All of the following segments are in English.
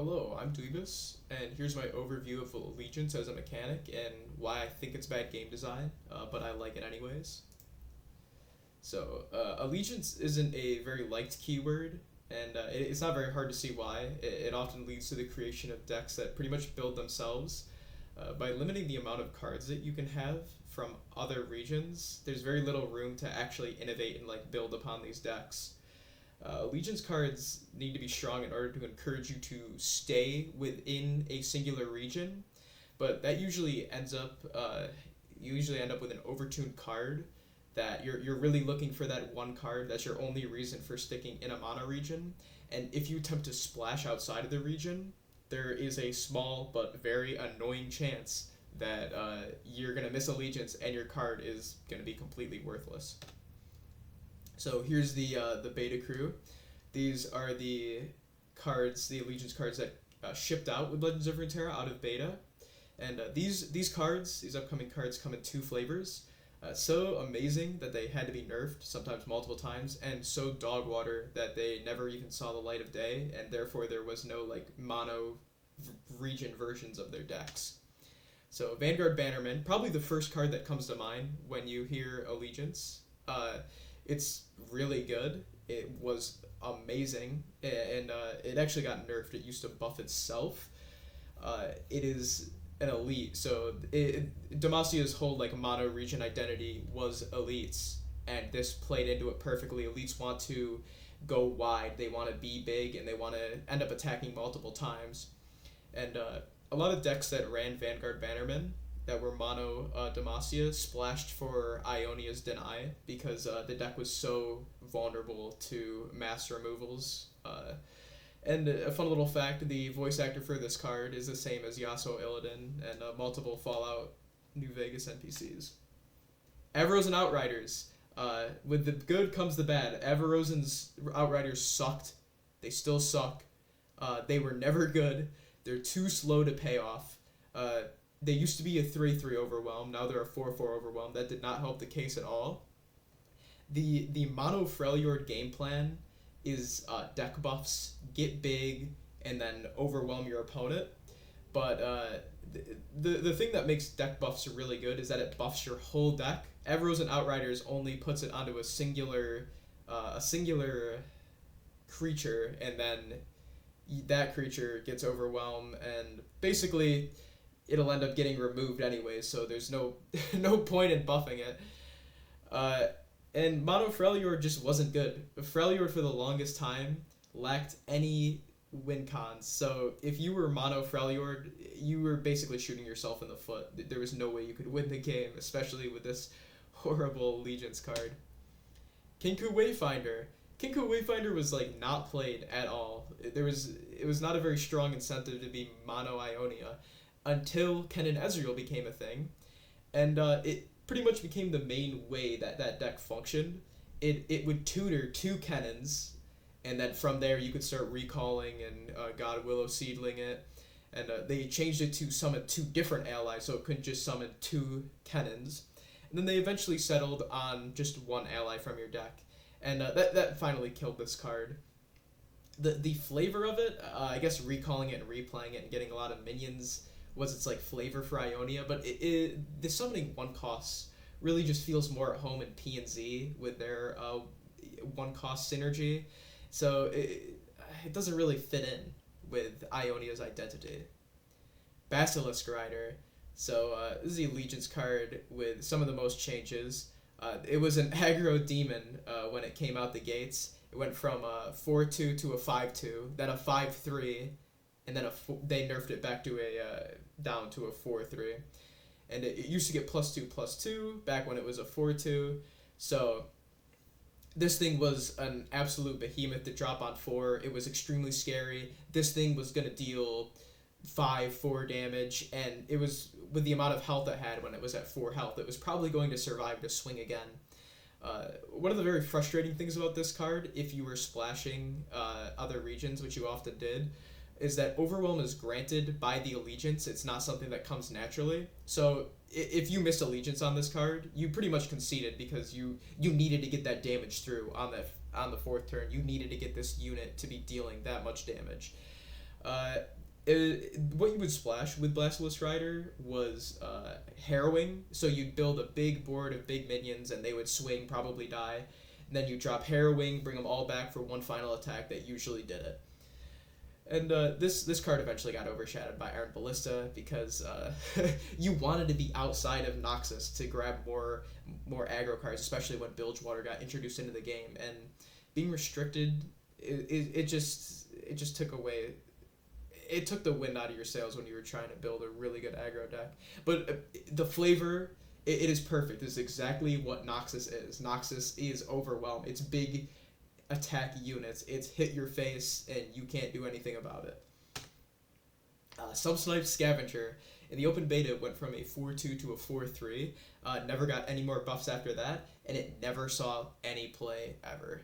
Hello, I'm Dweebus, and here's my overview of Allegiance as a mechanic and why I think it's bad game design, but I like it anyways. Allegiance isn't a very liked keyword, and it's not very hard to see why. It often leads to the creation of decks that pretty much build themselves. By limiting the amount of cards that you can have from other regions, there's very little room to actually innovate and build upon these decks. Allegiance cards need to be strong in order to encourage you to stay within a singular region, but that usually ends up you usually end up with an overtuned card that you're really looking for that one card that's your only reason for sticking in a mono region, and if you attempt to splash outside of the region, there is a small but very annoying chance that you're gonna miss Allegiance and your card is gonna be completely worthless. So here's the beta crew. These are the cards, the Allegiance cards that shipped out with Legends of Runeterra out of beta. And these cards, these upcoming cards, come in two flavors. So amazing that they had to be nerfed, sometimes multiple times, and so dog water that they never even saw the light of day, and therefore there was no mono region versions of their decks. So Vanguard Bannerman, probably the first card that comes to mind when you hear Allegiance. It's really good. It was amazing, and it actually got nerfed. It used to buff itself. It is an elite, so Demasia's whole mono region identity was elites, and this played into it perfectly. Elites want to go wide, they want to be big, and they want to end up attacking multiple times. And a lot of decks that ran Vanguard Bannerman that were mono Demacia splashed for Ionia's Deny because the deck was so vulnerable to mass removals. And a fun little fact, the voice actor for this card is the same as Yasuo Illidan and multiple Fallout New Vegas NPCs. Avarosan Outriders. With the good comes the bad. Avarosan's Outriders sucked. They still suck. They were never good. They're too slow to pay off. They used to be a 3-3 overwhelm, now they're a 4-4 overwhelm. That did not help the case at all. The mono Freljord game plan is deck buffs, get big, and then overwhelm your opponent. But the thing that makes deck buffs really good is that it buffs your whole deck. Avarosan Outriders only puts it onto a singular creature, and then that creature gets overwhelmed, and basically it'll end up getting removed anyway, so there's no point in buffing it. And mono Freljord just wasn't good. Freljord for the longest time lacked any win cons, so if you were mono Freljord, you were basically shooting yourself in the foot. There was no way you could win the game, especially with this horrible Allegiance card. Kinku Wayfinder. Kinku Wayfinder was not played at all. It was not a very strong incentive to be mono Ionia until Kennen Ezreal became a thing, and it pretty much became the main way that deck functioned. It would tutor two Kennens, and then from there you could start recalling and God Willow Seedling it, and they changed it to summon two different allies, so it couldn't just summon two Kennens, and then they eventually settled on just one ally from your deck, and that finally killed this card. The flavor of it, I guess recalling it and replaying it and getting a lot of minions was its flavor for Ionia, but the summoning one costs really just feels more at home in P and Z with their one cost synergy, so it doesn't really fit in with Ionia's identity. Basilisk Rider. So this is the Allegiance card with some of the most changes. It was an aggro demon when it came out the gates. It went from a 4-2 to a 5-2, then a 5-3, and then they nerfed it back to down to a 4-3, and it used to get +2/+2 back when it was a 4-2. So this thing was an absolute behemoth to drop on 4. It was extremely scary. This thing was gonna deal 5-4 damage, and it was with the amount of health it had when it was at 4 health. It was probably going to survive to swing again. One of the very frustrating things about this card, if you were splashing other regions, which you often did, is that Overwhelm is granted by the Allegiance. It's not something that comes naturally. So if you missed Allegiance on this card, you pretty much conceded because you needed to get that damage through on the 4th turn. You needed to get this unit to be dealing that much damage. Uh, what you would splash with Basilisk Rider was harrowing. So you'd build a big board of big minions, and they would swing, probably die. And then you drop harrowing, bring them all back for one final attack that usually did it. And this card eventually got overshadowed by Iron Ballista because you wanted to be outside of Noxus to grab more aggro cards, especially when Bilgewater got introduced into the game. And being restricted, it just took away. It took the wind out of your sails when you were trying to build a really good aggro deck. But the flavor, it is perfect. It's exactly what Noxus is. Noxus is overwhelmed. It's big attack units. It's hit your face and you can't do anything about it. Some Snipe Scavenger in the open beta went from a 4-2 to a 4-3. Never got any more buffs after that, and it never saw any play ever.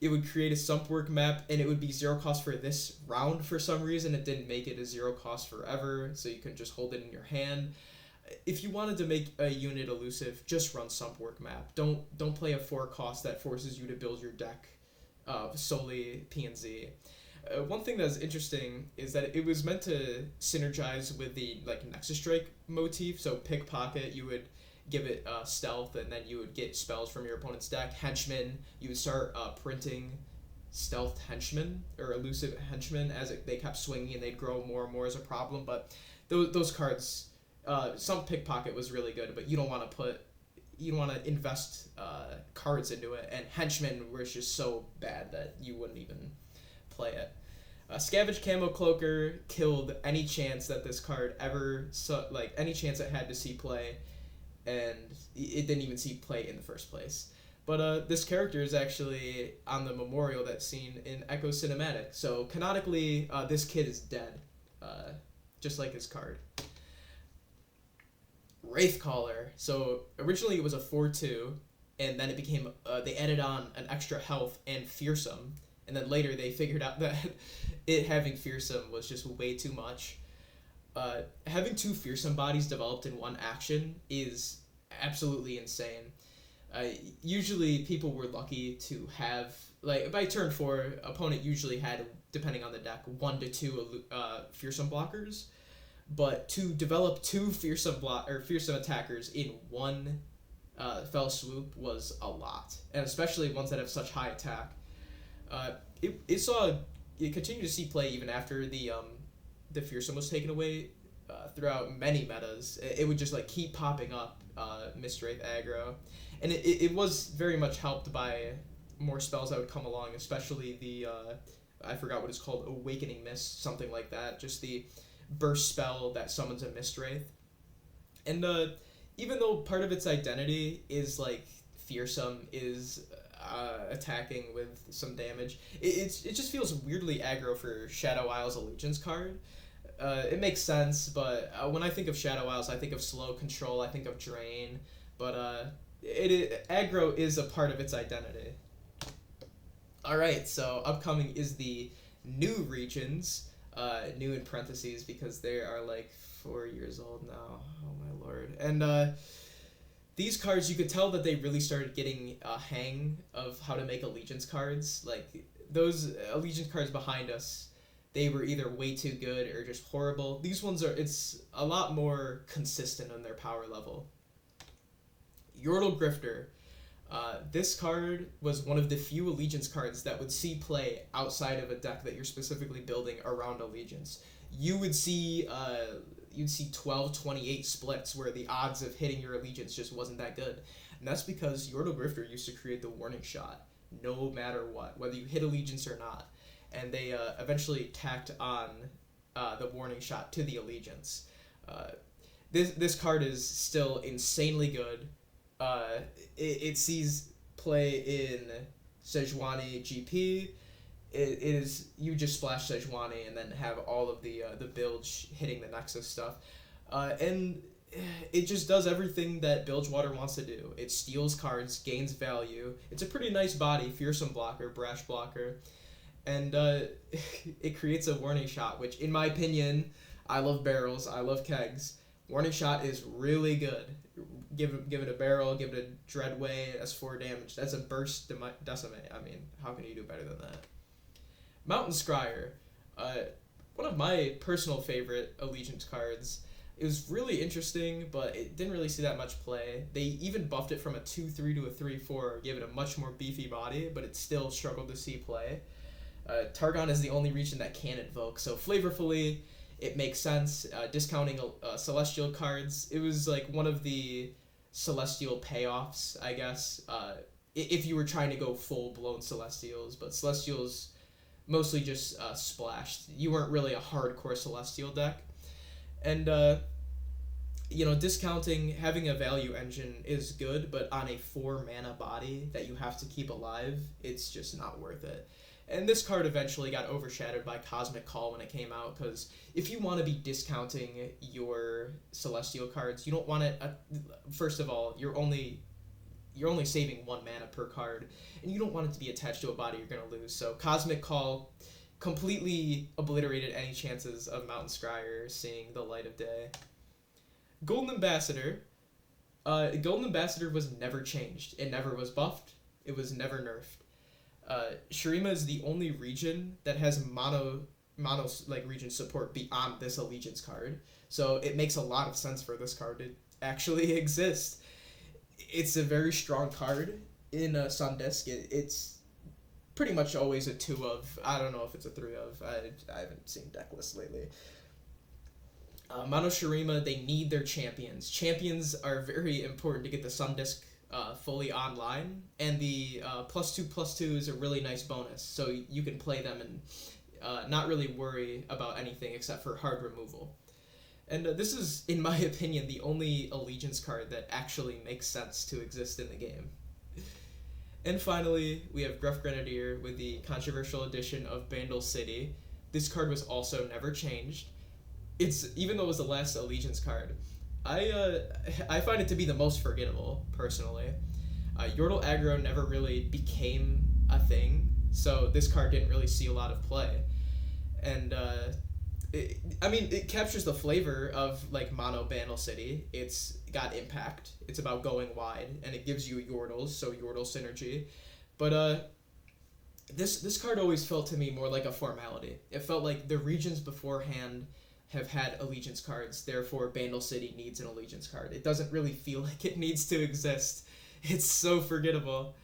It would create a sump work map, and it would be 0 cost for this round for some reason. It didn't make it a 0 cost forever, so you could just hold it in your hand. If you wanted to make a unit elusive, just run Sump Work Map. Don't play a 4 cost that forces you to build your deck solely PNZ. One thing that's interesting is that it was meant to synergize with the Nexus Strike motif. So Pickpocket, you would give it stealth, and then you would get spells from your opponent's deck. Henchman, you would start printing stealth henchmen or elusive henchmen as they kept swinging, and they'd grow more and more as a problem. But those cards. Some Pickpocket was really good, but you don't want to invest cards into it, and Henchmen was just so bad that you wouldn't even play it. Scavenge Camo Cloaker killed any chance that this card ever any chance it had to see play, and it didn't even see play in the first place. But this character is actually on the memorial that's seen in Echo Cinematic, so canonically this kid is dead, just like his card. Wraithcaller. So originally it was a 4-2, and then it became they added on an extra health and fearsome, and then later they figured out that it having fearsome was just way too much. Having 2 fearsome bodies developed in one action is absolutely insane. Usually people were lucky to have, by turn 4, opponent usually had, depending on the deck, 1 to 2 fearsome blockers. But to develop 2 fearsome attackers in one fell swoop was a lot, and especially ones that have such high attack. It continued to see play even after the fearsome was taken away. Throughout many metas, it would just keep popping up Mistwraith aggro, and it was very much helped by more spells that would come along, especially the I forgot what it's called, Awakening Mist, something like that. Just the burst spell that summons a Mistwraith. And even though part of its identity is fearsome is attacking with some damage, it just feels weirdly aggro for Shadow Isles Allegiance card. It makes sense, but when I think of Shadow Isles, I think of slow control, I think of drain, but aggro is a part of its identity. Alright, so upcoming is the new regions. New in parentheses because they are 4 years old now. Oh my lord. And these cards, you could tell that they really started getting a hang of how to make allegiance cards. Those allegiance cards behind us, they were either way too good or just horrible. These ones it's a lot more consistent in their power level. Yordle Grifter. This card was one of the few Allegiance cards that would see play outside of a deck that you're specifically building around Allegiance. You would see you'd see 12-28 splits where the odds of hitting your Allegiance just wasn't that good. And that's because Yordle Grifter used to create the warning shot, no matter what, whether you hit Allegiance or not. And they eventually tacked on the warning shot to the Allegiance. This card is still insanely good. It sees play in Sejuani GP. It is, you just splash Sejuani and then have all of the bilge hitting the Nexus stuff, and it just does everything that Bilgewater wants to do. It steals cards, gains value. It's a pretty nice body, fearsome blocker, brash blocker, and it creates a warning shot, which in my opinion, I love barrels, I love kegs. Warning shot is really good. Give it a barrel, give it a Dreadway, that's 4 damage. That's a burst decimate. I mean, how can you do better than that? Mountain Scryer. Uh, One of my personal favorite Allegiance cards. It was really interesting, but it didn't really see that much play. They even buffed it from a 2-3 to a 3-4, gave it a much more beefy body, but it still struggled to see play. Targon is the only region that can invoke, so flavorfully, it makes sense. Discounting Celestial cards, it was like one of the Celestial payoffs, I guess, if you were trying to go full-blown Celestials, but Celestials mostly just splashed. You weren't really a hardcore Celestial deck. And, discounting, having a value engine is good, but on a 4-mana body that you have to keep alive, it's just not worth it. And this card eventually got overshadowed by Cosmic Call when it came out, because if you want to be discounting your Celestial cards, you don't want to... first of all, you're only saving 1 mana per card, and you don't want it to be attached to a body you're going to lose. So Cosmic Call completely obliterated any chances of Mountain Scryer seeing the light of day. Golden Ambassador. Golden Ambassador was never changed. It never was buffed. It was never nerfed. Shurima is the only region that has mono region support beyond this Allegiance card. So it makes a lot of sense for this card to actually exist. It's a very strong card in Sundisk. It's pretty much always a 2 of. I don't know if it's a 3 of. I haven't seen deck lists lately. Mono Shurima, they need their champions. Champions are very important to get the Sundisk fully online, and the +2/+2 is a really nice bonus, so you can play them and not really worry about anything except for hard removal. And this is, in my opinion, the only Allegiance card that actually makes sense to exist in the game. And finally, we have Gruff Grenadier with the controversial addition of Bandle City. This card was also never changed. Even though it was the last Allegiance card, I find it to be the most forgettable, personally. Yordle aggro never really became a thing, so this card didn't really see a lot of play. And it captures the flavor of like mono Bandle City. It's got impact. It's about going wide, and it gives you Yordles, so Yordle synergy. But this card always felt to me more like a formality. It felt like the regions beforehand have had Allegiance cards, therefore Bandle City needs an Allegiance card. It doesn't really feel like it needs to exist. It's so forgettable.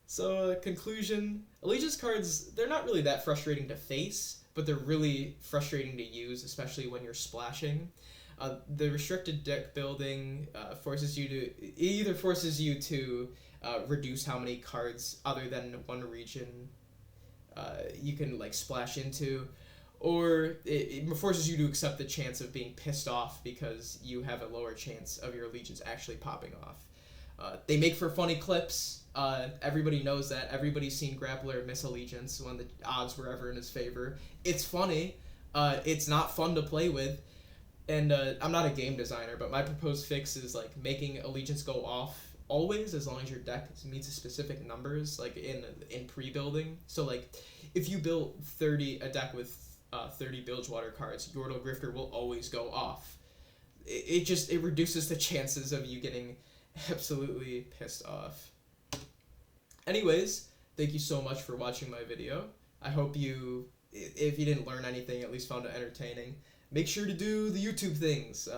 So, conclusion, Allegiance cards, they're not really that frustrating to face, but they're really frustrating to use, especially when you're splashing. The restricted deck building forces you to reduce how many cards other than one region you can like splash into, or it forces you to accept the chance of being pissed off because you have a lower chance of your Allegiance actually popping off. They make for funny clips. Everybody knows that. Everybody's seen Grappler miss Allegiance when the odds were ever in his favor. It's funny. It's not fun to play with. And I'm not a game designer, but my proposed fix is like making Allegiance go off always, as long as your deck meets specific numbers, like in pre-building. So like, if you build a deck with 30 Bilgewater cards, Yordle Grifter will always go off. It reduces the chances of you getting absolutely pissed off. Anyways, thank you so much for watching my video. I hope you, if you didn't learn anything, at least found it entertaining. Make sure to do the YouTube things.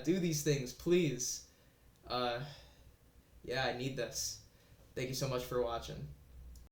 Do these things, please. I need this. Thank you so much for watching.